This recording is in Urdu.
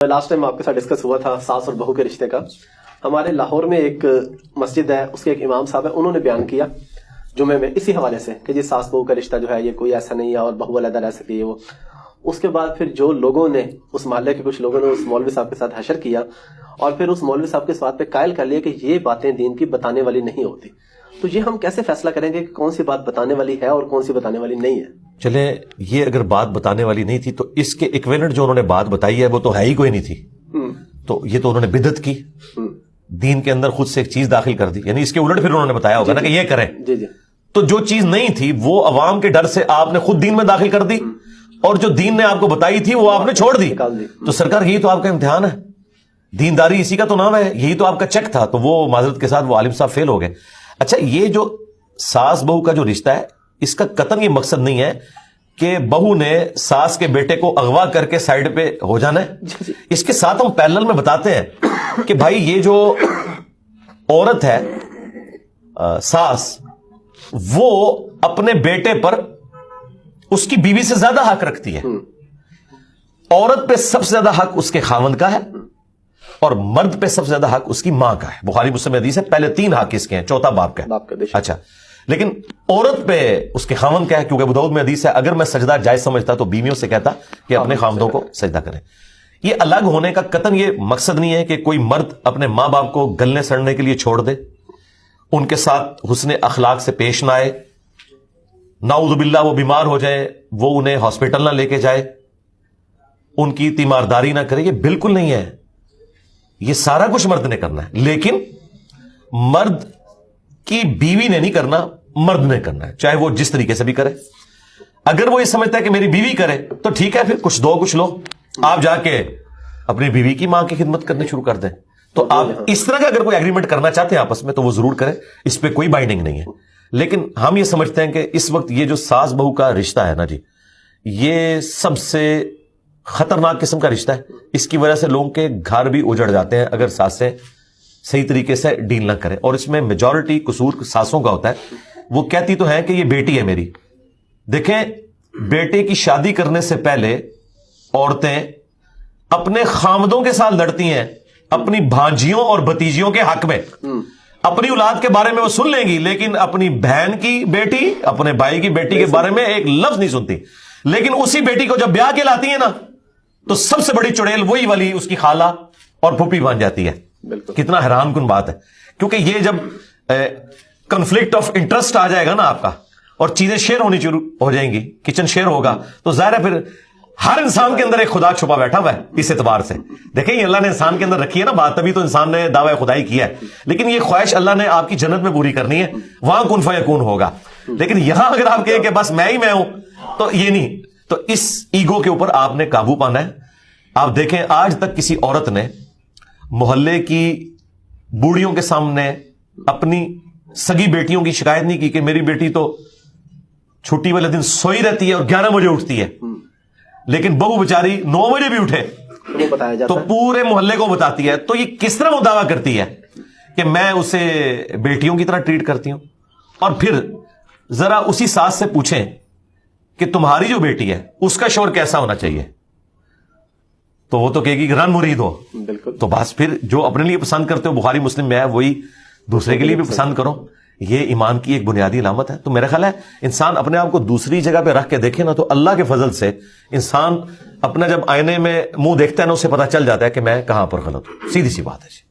لاسٹ ٹائم آپ کے ساتھ ڈسکس ہوا تھا ساس اور بہو کے رشتے کا. ہمارے لاہور میں ایک مسجد ہے, اس کے ایک امام صاحب ہے, انہوں نے بیان کیا جمعے میں اسی حوالے سے کہ جی ساس بہو کا رشتہ جو ہے یہ کوئی ایسا نہیں ہے اور بہو علیحدہ رہ سکتی ہے. وہ اس کے بعد پھر جو لوگوں نے اس محلے کے کچھ لوگوں نے اس مولوی صاحب کے ساتھ حشر کیا اور پھر اس مولوی صاحب کے اس بات پہ قائل کر لیا کہ یہ باتیں دین کی بتانے والی نہیں ہوتی. تو یہ ہم کیسے فیصلہ کریں گے کہ کون سی بات بتانے والی ہے اور کون سی بتانے والی نہیں ہے؟ چلے یہ اگر بات بتانے والی نہیں تھی تو اس کے ایکویلنٹ جو انہوں نے بات بتائی ہے وہ تو ہے ہی کوئی نہیں تھی. تو یہ تو انہوں نے بدعت کی, دین کے اندر خود سے ایک چیز داخل کر دی, یعنی اس کے الٹ پھر انہوں نے بتایا ہوگا نا کہ یہ کریں. تو جو چیز نہیں تھی وہ عوام کے ڈر سے آپ نے خود دین میں داخل کر دی, اور جو دین نے آپ کو بتائی تھی وہ آپ نے چھوڑ دی. تو سرکار یہی تو آپ کا امتحان ہے, دینداری اسی کا تو نام ہے, یہی تو آپ کا چیک تھا. تو وہ معذرت کے ساتھ وہ عالم صاحب فیل ہو گئے. اچھا, یہ جو ساس بہو کا جو رشتہ ہے اس کا قطعاً یہ مقصد نہیں ہے کہ بہو نے ساس کے بیٹے کو اغوا کر کے سائیڈ پہ ہو جانا ہے. اس کے ساتھ ہم پیرلل میں بتاتے ہیں کہ بھائی یہ جو عورت ہے ساس, وہ اپنے بیٹے پر اس کی بیوی سے زیادہ حق رکھتی ہے. عورت پہ سب سے زیادہ حق اس کے خاوند کا ہے اور مرد پہ سب سے زیادہ حق اس کی ماں کا ہے. بخاری مسلم حدیث ہے, پہلے 3 حق اس کے ہیں, چوتھا باپ کا ہے. اچھا, لیکن عورت پہ اس کے خاوند کا ہے, کیونکہ ابو داؤد میں حدیث ہے اگر میں سجدہ جائز سمجھتا تو بیویوں سے کہتا کہ اپنے خاوندوں کو سجدہ کریں. یہ الگ ہونے کا قطعاً یہ مقصد نہیں ہے کہ کوئی مرد اپنے ماں باپ کو گلنے سڑنے کے لیے چھوڑ دے, ان کے ساتھ حسن اخلاق سے پیش نہ آئے, نعوذ باللہ وہ بیمار ہو جائے وہ انہیں ہاسپٹل نہ لے کے جائے, ان کی تیمارداری نہ کرے. یہ بالکل نہیں ہے, یہ سارا کچھ مرد نے کرنا ہے, لیکن مرد کی بیوی نے نہیں کرنا, مرد نے کرنا ہے, چاہے وہ جس طریقے سے بھی کرے. اگر وہ یہ سمجھتا ہے کہ میری بیوی کرے تو ٹھیک ہے, پھر کچھ دو کچھ لو, آپ جا کے اپنی بیوی کی ماں کی خدمت کرنے شروع کر دیں. تو آپ اس طرح کا اگر کوئی ایگریمنٹ کرنا چاہتے ہیں آپس میں تو وہ ضرور کریں, اس پہ کوئی بائنڈنگ نہیں ہے. لیکن ہم یہ سمجھتے ہیں کہ اس وقت یہ جو ساس بہو کا رشتہ ہے نا جی, یہ سب سے خطرناک قسم کا رشتہ ہے. اس کی وجہ سے لوگوں کے گھر بھی اجڑ جاتے ہیں اگر ساسیں صحیح طریقے سے ڈیل نہ کریں. اور اس میں میجورٹی قصور ساسوں کا ہوتا ہے. وہ کہتی تو ہے کہ یہ بیٹی ہے میری. دیکھیں, بیٹے کی شادی کرنے سے پہلے عورتیں اپنے خامدوں کے ساتھ لڑتی ہیں اپنی بھانجیوں اور بھتیجیوں کے حق میں. اپنی اولاد کے بارے میں وہ سن لیں گی, لیکن اپنی بہن کی بیٹی, اپنے بھائی کی بیٹی کے بارے میں ایک لفظ نہیں سنتی. لیکن اسی بیٹی کو جب بیاہ کے لاتی ہے نا تو سب سے بڑی چڑیل وہی والی اس کی خالہ اور پھوپھی بن جاتی ہے. کتنا حیران کن بات ہے, کیونکہ یہ جب کنفلکٹ آف انٹرسٹ آ جائے گا نا آپ کا اور چیزیں شیئر ہونی شروع ہو جائیں گی, کچن شیئر ہوگا, تو ظاہر ہے پھر ہر انسان کے اندر ایک خدا چھپا بیٹھا ہوا ہے. اس اعتبار سے دیکھیں, یہ اللہ نے انسان کے اندر رکھی ہے نا بات, تبھی تو انسان نے دعوی خدائی کیا ہے. لیکن یہ خواہش اللہ نے آپ کی جنت میں پوری کرنی ہے, وہاں کن فیکون ہوگا. لیکن یہاں اگر آپ کہیں کہ بس میں ہی میں ہوں تو یہ نہیں. تو اس ایگو کے اوپر آپ نے قابو پانا ہے. آپ دیکھیں, آج تک کسی عورت نے محلے کی بوڑھیوں کے سامنے اپنی سگی بیٹیوں کی شکایت نہیں کی کہ میری بیٹی تو چھٹی والے دن سوئی رہتی ہے اور 11 بجے اٹھتی ہے, لیکن بہو بیچاری 9 بجے بھی اٹھے تو پورے محلے کو بتاتی ہے. تو یہ کس طرح وہ دعویٰ کرتی ہے کہ میں اسے بیٹیوں کی طرح ٹریٹ کرتی ہوں؟ اور پھر ذرا اسی ساس سے پوچھیں کہ تمہاری جو بیٹی ہے اس کا شوہر کیسا ہونا چاہیے, تو وہ تو کہے گی کہ رن مرید ہو. تو بس پھر جو اپنے لیے پسند کرتے ہو, بخاری مسلم میں ہے, وہی دوسرے کے لیے بھی پسند کرو. یہ ایمان کی ایک بنیادی علامت ہے. تو میرا خیال ہے انسان اپنے آپ کو دوسری جگہ پہ رکھ کے دیکھے نا تو اللہ کے فضل سے انسان اپنا جب آئینے میں منہ دیکھتا ہے نا اسے پتا چل جاتا ہے کہ میں کہاں پر غلط ہوں. سیدھی سی بات ہے.